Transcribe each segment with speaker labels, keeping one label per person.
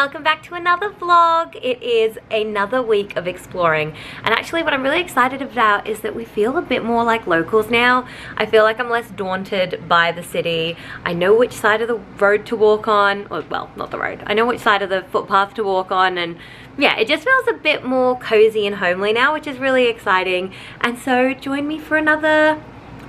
Speaker 1: welcome back to another vlog. It is another week of exploring, and actually what I'm really excited about is that we feel a bit more like locals now. I feel like I'm less daunted by the city. I know which side of the road to walk on, or well, not the road. I know which side of the footpath to walk on, and yeah, it just feels a bit more cozy and homely now, which is really exciting. And so join me for another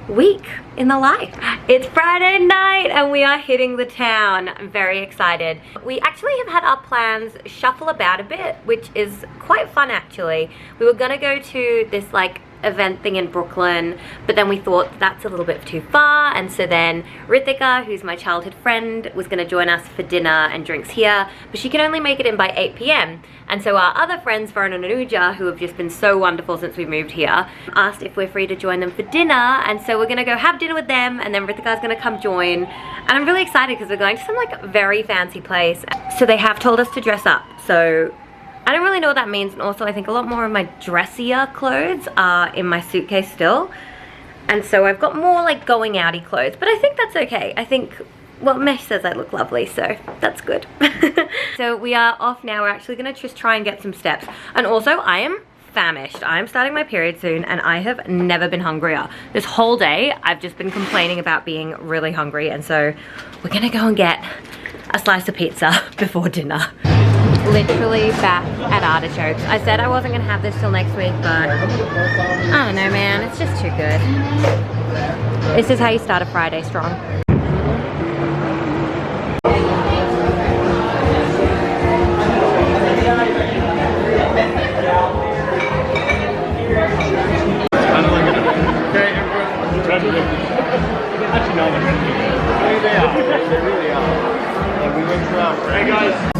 Speaker 1: week in the life. It's Friday night and we are hitting the town. I'm very excited. We actually have had our plans shuffle about a bit, which is quite fun actually. We were gonna go to this like event thing in Brooklyn, but then we thought that's a little bit too far, and so then Ritika, who's my childhood friend, was gonna join us for dinner and drinks here, but she can only make it in by 8 p.m. And so our other friends, Ferrell and Anuja, who have just been so wonderful since we moved here, asked if we're free to join them for dinner, and so we're gonna go have dinner with them, and then Ritika's gonna come join. And I'm really excited because we're going to some like very fancy place. So they have told us to dress up, so I don't really know what that means, and also I think a lot more of my dressier clothes are in my suitcase still. And so I've got more like going outy clothes, but I think that's okay. I think, well, Mesh says I look lovely, so that's good. So we are off now. We're actually gonna just try and get some steps. And also I am famished. I'm starting my period soon and I have never been hungrier. This whole day I've just been complaining about being really hungry, and so we're gonna go and get a slice of pizza before dinner. Literally back at Artichokes. I said I wasn't gonna have this till next week, but I don't know, man, it's just too good. This is how you start a Friday strong.
Speaker 2: Hey guys.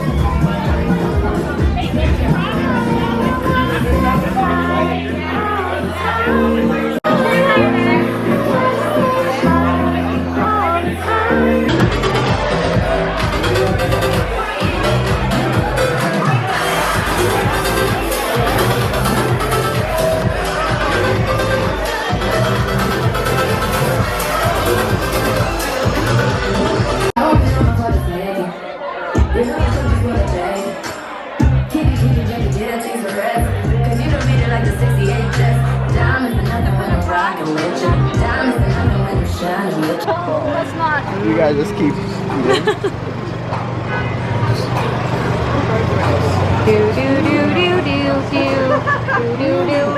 Speaker 3: You guys just keep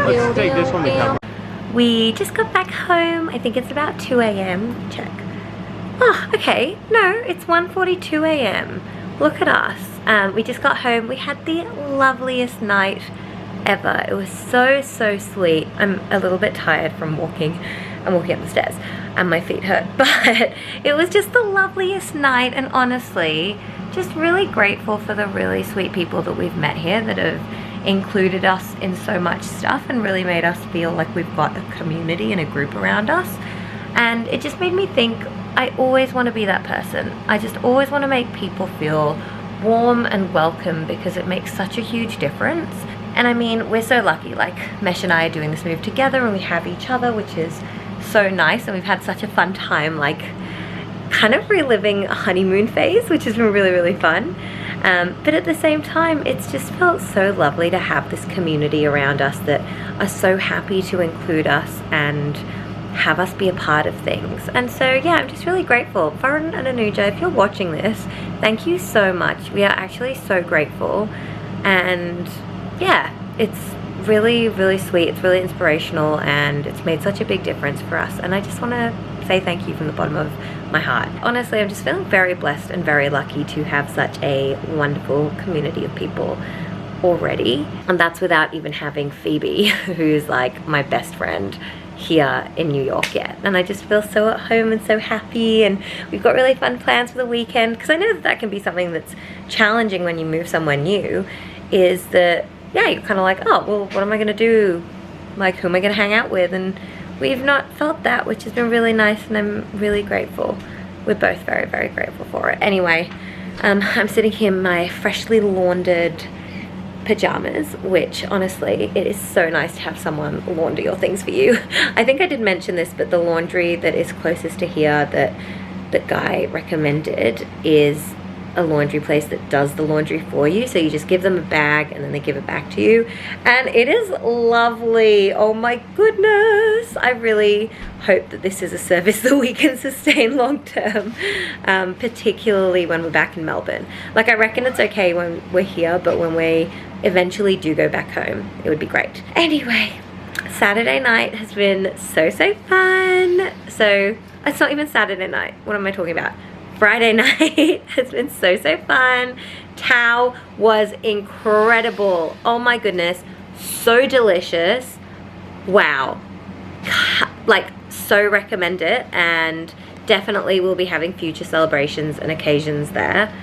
Speaker 2: Let's take this one to cover.
Speaker 1: We just got back home. I think it's about 2 a.m. Check. Oh, okay. No, it's 1:42 a.m. Look at us. We just got home. We had the loveliest night ever. It was so sweet. I'm a little bit tired from walking. I'm walking up the stairs and my feet hurt, but it was just the loveliest night, and honestly just really grateful for the really sweet people that we've met here that have included us in so much stuff and really made us feel like we've got a community and a group around us. And it just made me think I always want to be that person. I just always want to make people feel warm and welcome, because it makes such a huge difference. And I mean, we're so lucky, like Mesh and I are doing this move together and we have each other, which is so nice, and we've had such a fun time, like kind of reliving a honeymoon phase, which has been really fun. But at the same time, it's just felt so lovely to have this community around us that are so happy to include us and have us be a part of things. And so yeah, I'm just really grateful. Ferrell and Anuja, if you're watching this, thank you so much. We are actually so grateful, and yeah, it's really sweet. It's really inspirational, and it's made such a big difference for us, and I just want to say thank you from the bottom of my heart. Honestly, I'm just feeling very blessed and very lucky to have such a wonderful community of people already, and that's without even having Phoebe, who's like my best friend here in New York yet. And I just feel so at home and so happy, and we've got really fun plans for the weekend, because I know that can be something that's challenging when you move somewhere new, is that yeah, you're kind of like, oh, well, what am I gonna do? Like, who am I gonna hang out with? And we've not felt that, which has been really nice, and I'm really grateful. We're both very grateful for it. Anyway, I'm sitting here in my freshly laundered pajamas, which honestly, it is so nice to have someone launder your things for you. I think I did mention this, but the laundry that is closest to here that Guy recommended is a laundry place that does the laundry for you. So you just give them a bag and then they give it back to you. And it is lovely. Oh my goodness. I really hope that this is a service that we can sustain long term, particularly when we're back in Melbourne. Like, I reckon it's okay when we're here, but when we eventually do go back home, it would be great. Anyway, Saturday night has been so fun. So it's not even Saturday night. What am I talking about? Friday night has been so fun. Tao was incredible. Oh my goodness, so delicious. Wow, like, so recommend it, and definitely we'll be having future celebrations and occasions there.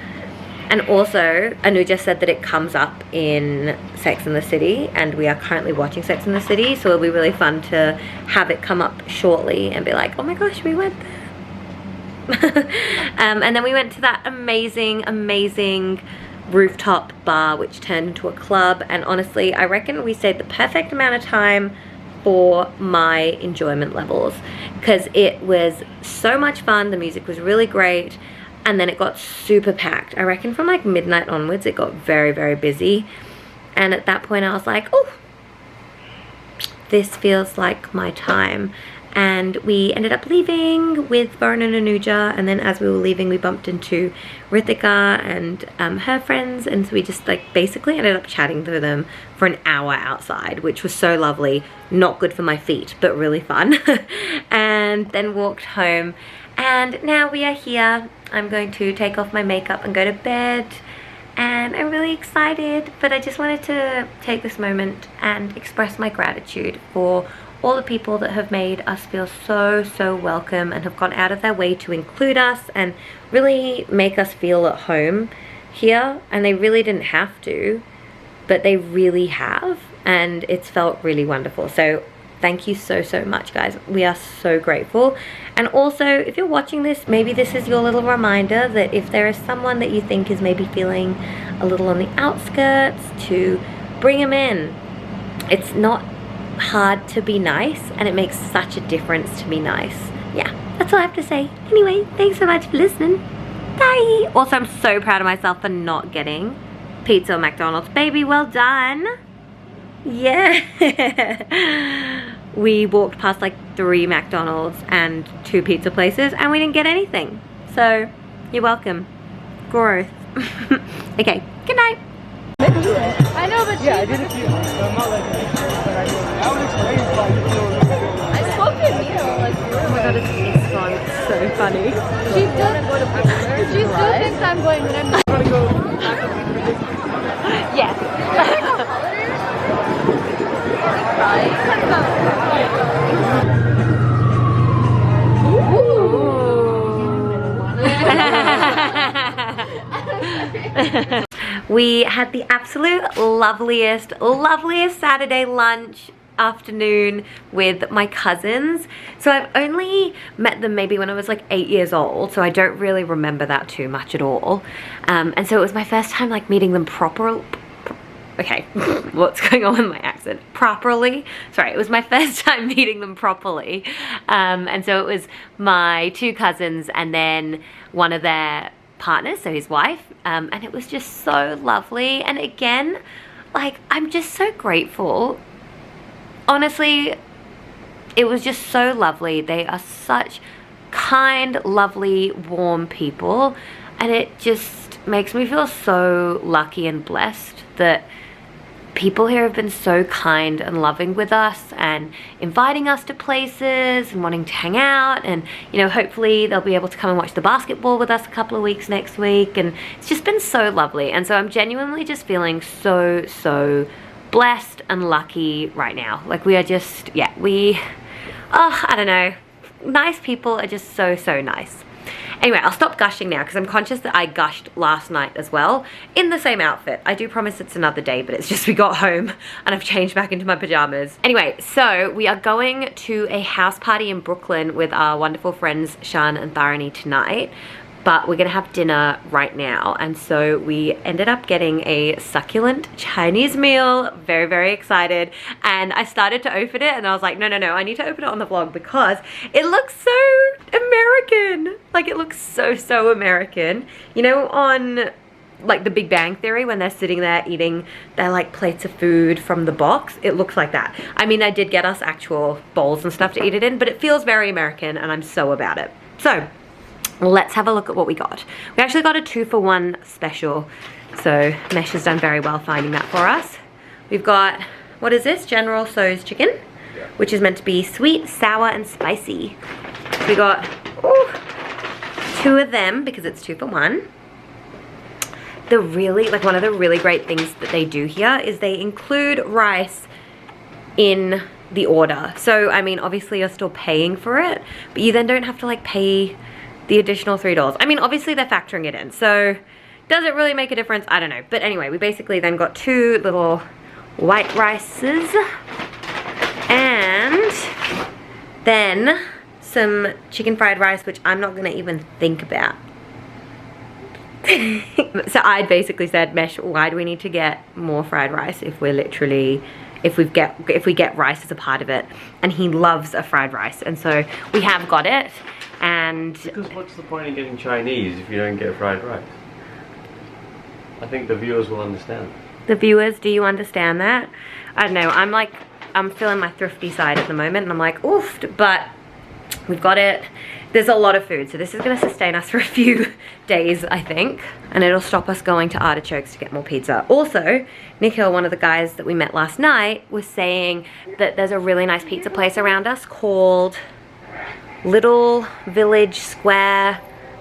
Speaker 1: And also, Anuja said that it comes up in Sex and the City, and we are currently watching Sex and the City, so it'll be really fun to have it come up shortly and be like, oh my gosh, we went there. And then we went to that amazing rooftop bar, which turned into a club. And honestly, I reckon we stayed the perfect amount of time for my enjoyment levels, because it was so much fun. The music was really great, and then it got super packed. I reckon from like midnight onwards it got very busy, and at that point I was like, oh, this feels like my time. And we ended up leaving with Varun and Anuja, and then as we were leaving we bumped into Ritika and her friends, and so we just like basically ended up chatting to them for an hour outside, which was so lovely. Not good for my feet, but really fun. And then walked home, and now we are here. I'm going to take off my makeup and go to bed, and I'm really excited, but I just wanted to take this moment and express my gratitude for all the people that have made us feel so welcome and have gone out of their way to include us and really make us feel at home here. And they really didn't have to, but they really have, and it's felt really wonderful. So thank you so much, guys. We are so grateful. And also, if you're watching this, maybe this is your little reminder that if there is someone that you think is maybe feeling a little on the outskirts, to bring them in. It's not hard to be nice, and it makes such a difference to be nice. Yeah, that's all I have to say. Anyway, thanks so much for listening. Bye. Also, I'm so proud of myself for not getting pizza or McDonald's. Baby, well done. Yeah. We walked past like 3 McDonald's and 2 pizza places, and we didn't get anything. So you're welcome. Growth. Okay, good night.
Speaker 4: I know, but
Speaker 2: Yeah, I did a few. I'm not like an expert, but I would explain why you feel
Speaker 4: I spoke to Nina like,
Speaker 1: Oh my god, it's gone. It's so funny.
Speaker 4: she still thinks I'm going, but I'm not.
Speaker 2: want to go
Speaker 1: Yes. We had the absolute loveliest Saturday lunch afternoon with my cousins. So I've only met them maybe when I was like 8 years old, so I don't really remember that too much at all. And so it was my first time like meeting them properly. Okay, what's going on with my accent? Properly? Sorry, it was my first time meeting them properly. And so it was my 2 cousins and then one of their partners, so his wife, and it was just so lovely. And again, like, I'm just so grateful. Honestly, it was just so lovely. They are such kind, lovely, warm people, and it just makes me feel so lucky and blessed that people here have been so kind and loving with us and inviting us to places and wanting to hang out, and you know, hopefully they'll be able to come and watch the basketball with us a couple of weeks next week. And it's just been so lovely, and so I'm genuinely just feeling so blessed and lucky right now. Like, we are just, yeah, I don't know, nice people are just so nice. Anyway, I'll stop gushing now because I'm conscious that I gushed last night as well in the same outfit. I do promise it's another day, but it's just we got home and I've changed back into my pajamas. Anyway, so we are going to a house party in Brooklyn with our wonderful friends Shan and Tharani tonight, but we're gonna have dinner right now. And so we ended up getting a succulent Chinese meal. Very excited. And I started to open it and I was like, no, I need to open it on the vlog because it looks so American. Like, it looks so American. You know, on like the Big Bang Theory, when they're sitting there eating their like plates of food from the box, it looks like that. I mean, I did get us actual bowls and stuff to eat it in, but it feels very American and I'm so about it. So let's have a look at what we got. We actually got a 2-for-1 special, so Mesh has done very well finding that for us. We've got, what is this? General Tso's chicken, which is meant to be sweet, sour, and spicy. We got 2 of them because it's 2-for-1. One of the really great things that they do here is they include rice in the order. So, I mean, obviously you're still paying for it, but you then don't have to like pay the additional $3. I mean, obviously they're factoring it in, so does it really make a difference? I don't know. But anyway, we basically then got 2 little white rices and then some chicken fried rice, which I'm not gonna even think about. So I basically said, Mesh, why do we need to get more fried rice if we're literally, if we get rice as a part of it? And he loves a fried rice, and so we have got it. And
Speaker 5: because what's the point in getting Chinese if you don't get fried rice? I think the viewers will understand.
Speaker 1: The viewers, do you understand that? I don't know, I'm feeling my thrifty side at the moment, and I'm like, oof, but we've got it. There's a lot of food, so this is gonna sustain us for a few days, I think. And it'll stop us going to Artichokes to get more pizza. Also, Nikhil, one of the guys that we met last night, was saying that there's a really nice pizza place around us called Little Village Square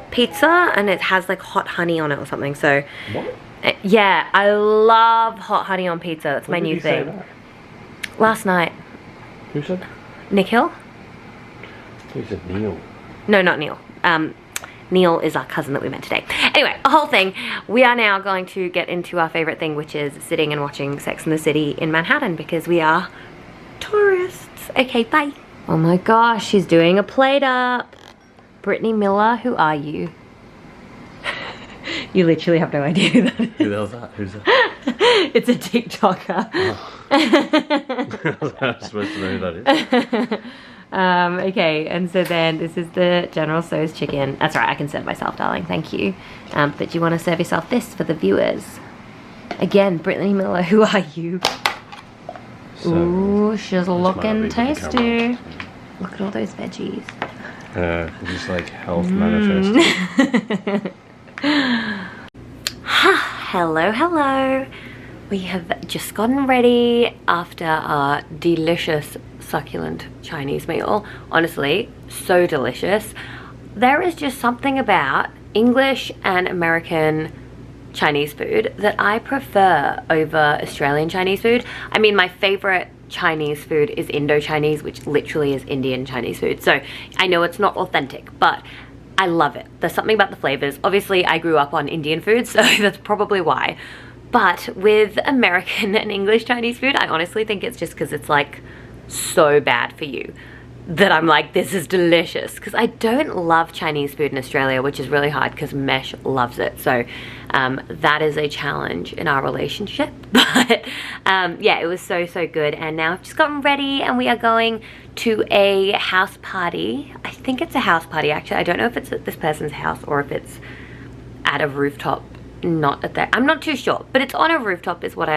Speaker 1: Pizza, and it has like hot honey on it or something. So
Speaker 5: what?
Speaker 1: Yeah, I love hot honey on pizza. That's my new thing. Last night.
Speaker 5: Who said?
Speaker 1: Nikhil?
Speaker 5: Who said Neil?
Speaker 1: No, not Neil. Neil is our cousin that we met today. Anyway, a whole thing. We are now going to get into our favorite thing, which is sitting and watching Sex and the City in Manhattan, because we are tourists. Okay, bye. Oh my gosh, she's doing a plate up. Brittany Miller, who are you? You literally have no idea who that is.
Speaker 5: Who the hell's that? Who's that?
Speaker 1: It's a TikToker.
Speaker 5: Oh. I'm supposed to know who that is.
Speaker 1: Okay, and so then this is the General Tso's chicken. That's right, I can serve myself, darling, thank you. But you want to serve yourself this for the viewers. Again, Brittany Miller, who are you?
Speaker 5: So,
Speaker 1: ooh, she's looking tasty. Look at all those veggies.
Speaker 5: Just like health manifest.
Speaker 1: Hello. We have just gotten ready after our delicious, succulent Chinese meal. Honestly, so delicious. There is just something about English and American Chinese food that I prefer over Australian Chinese food. I mean, my favorite Chinese food is Indo-Chinese, which literally is Indian Chinese food. So I know it's not authentic, but I love it. There's something about the flavors. Obviously, I grew up on Indian food, so that's probably why. But with American and English Chinese food, I honestly think it's just because it's like so bad for you that I'm like, this is delicious. Because I don't love Chinese food in Australia, which is really hard because Mesh loves it. So that is a challenge in our relationship. But yeah, it was so good. And now I've just gotten ready and we are going to a house party. I think it's a house party, actually. I don't know if it's at this person's house or if it's at a rooftop. Not at that, I'm not too sure, but it's on a rooftop is what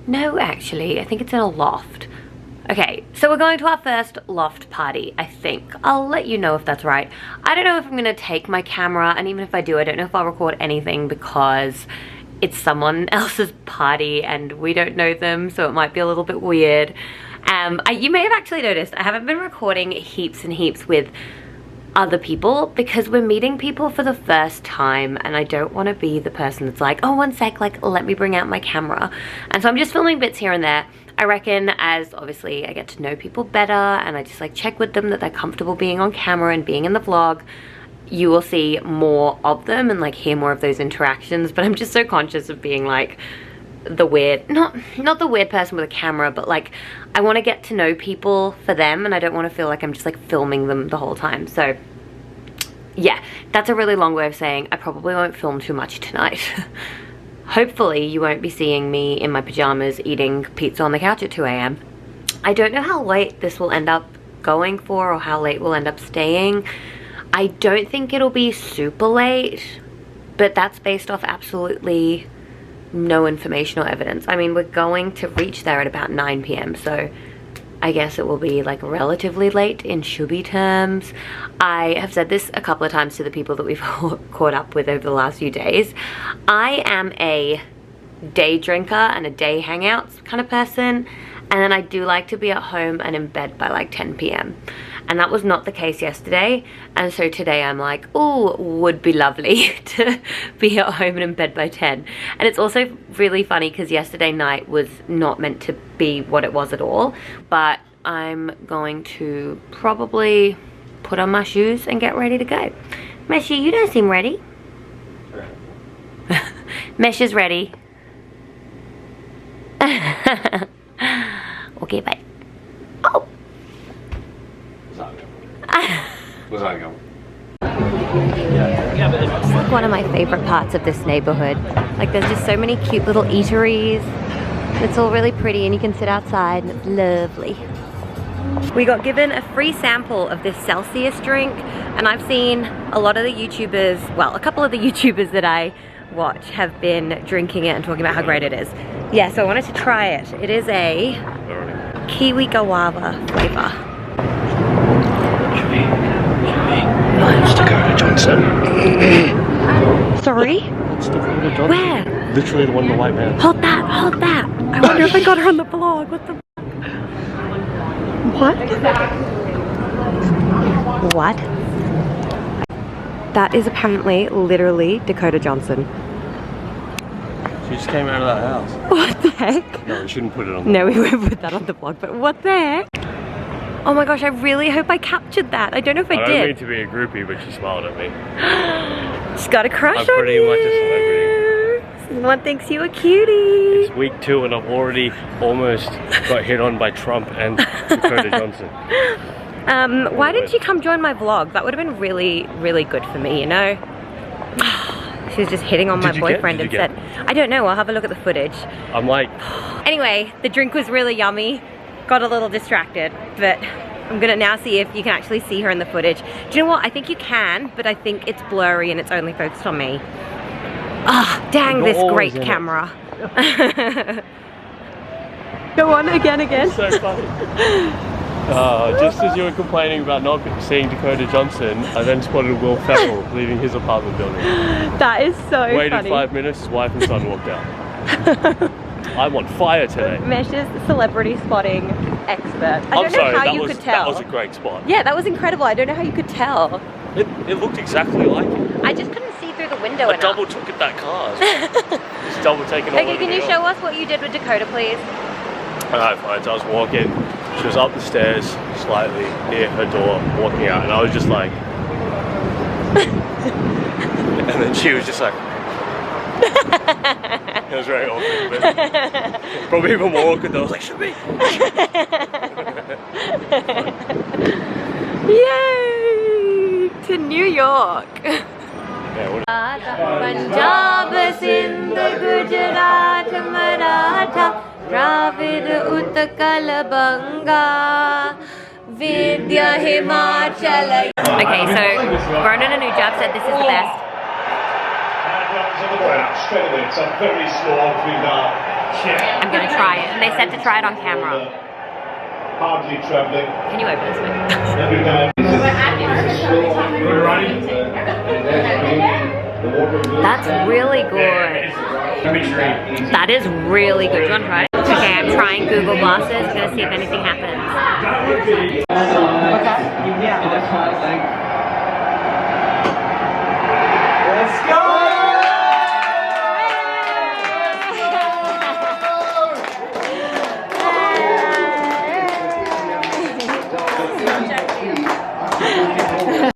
Speaker 1: no, actually, I think it's in a loft. Okay, so we're going to our first loft party, I think. I'll let you know if that's right. I don't know if I'm gonna take my camera, and even if I do, I don't know if I'll record anything because it's someone else's party and we don't know them, so it might be a little bit weird. You may have actually noticed I haven't been recording heaps and heaps with other people because we're meeting people for the first time and I don't want to be the person that's like, oh, one sec, like let me bring out my camera. And so I'm just filming bits here and there. I reckon as obviously I get to know people better and I just like check with them that they're comfortable being on camera and being in the vlog, you will see more of them and like hear more of those interactions. But I'm just so conscious of being like the weird, not the weird person with a camera, but like I want to get to know people for them and I don't want to feel like I'm just like filming them the whole time. So yeah, that's a really long way of saying I probably won't film too much tonight. Hopefully you won't be seeing me in my pajamas eating pizza on the couch at 2 AM. I don't know how late this will end up going for or how late we'll end up staying. I don't think it'll be super late, but that's based off absolutely no information or evidence. I mean, we're going to reach there at about 9 p.m. so I guess it will be like relatively late in Shubi terms. I have said this a couple of times to the people that we've caught up with over the last few days. I am a day drinker and a day hangouts kind of person, and then I do like to be at home and in bed by like 10 p.m. and that was not the case yesterday, and so today I'm like, oh, would be lovely to be at home and in bed by 10. And it's also really funny because yesterday night was not meant to be what it was at all, but I'm going to probably put on my shoes and get ready to go. Meshi, you don't seem ready. Mesh is ready. Okay, bye. Oh.
Speaker 5: Was I going?
Speaker 1: It's like one of my favorite parts of this neighborhood. Like, there's just so many cute little eateries. It's all really pretty and you can sit outside and it's lovely. We got given a free sample of this Celsius drink, and I've seen a lot of the YouTubers, well, a couple of the YouTubers that I watch have been drinking it and talking about how great it is. Yeah, so I wanted to try it. It is a kiwi guava flavor.
Speaker 3: It's Dakota Johnson.
Speaker 1: Sorry?
Speaker 3: It's Dakota Johnson.
Speaker 1: Where?
Speaker 3: Literally the one, the white man.
Speaker 1: Hold that, hold that. I wonder if I got her on the vlog. What the? What? What? That is apparently literally Dakota Johnson.
Speaker 3: She just came out of that house.
Speaker 1: What the heck?
Speaker 3: No, we shouldn't put it on the
Speaker 1: No, we won't put that on the vlog, but what the heck? Oh my gosh, I really hope I captured that. I don't know if I did.
Speaker 3: I don't mean to be a groupie, but she smiled at me.
Speaker 1: She's got a crush on you.
Speaker 3: I'm pretty much a celebrity.
Speaker 1: Someone thinks you a cutie.
Speaker 3: It's week 2 and I've already almost got hit on by Trump and Dakota Johnson.
Speaker 1: Why didn't you come join my vlog? That would have been really, really good for me, you know? She was just hitting on my boyfriend and said, I don't know, I'll have a look at the footage.
Speaker 3: I'm like...
Speaker 1: Anyway, the drink was really yummy. Got a little distracted, but I'm gonna now see if you can actually see her in the footage. Do you know what? I think you can, but I think it's blurry and it's only focused on me. Ah, dang this great camera. Go on, again.
Speaker 3: It's so funny. Just as you were complaining about not seeing Dakota Johnson, I then spotted Will Ferrell leaving his apartment building.
Speaker 1: That is so funny.
Speaker 3: Waited 5 minutes, his wife and son walked out. I'm on fire today.
Speaker 1: Mesh is the celebrity spotting expert. I don't know how you could tell.
Speaker 3: That was a great spot.
Speaker 1: Yeah, that was incredible. I don't know how you could tell.
Speaker 3: It looked exactly like it.
Speaker 1: I just couldn't see through the window
Speaker 3: I
Speaker 1: enough.
Speaker 3: double took at that car. Just double taking all
Speaker 1: Okay, can you show us what you did with Dakota, please?
Speaker 3: Alright, fine. So I was walking. She was up the stairs slightly near her door, walking out, and I was just like... and then she was just like... It was very awkward, but probably even more awkward than I was like, should we?
Speaker 1: Yay! To New York!
Speaker 3: Yeah,
Speaker 1: Punjab, Sindh, Gujarat, Maratha, Dravid, Utkal, Banga, Vidya, Himachal. Okay, so Ronan and Ujab said this is the best. I'm going to try it, and they said to try it on camera. Can you open this one? That's really good. That is really good. Do you want to try it? Okay, I'm trying Google Glasses. I'm going to see if anything happens.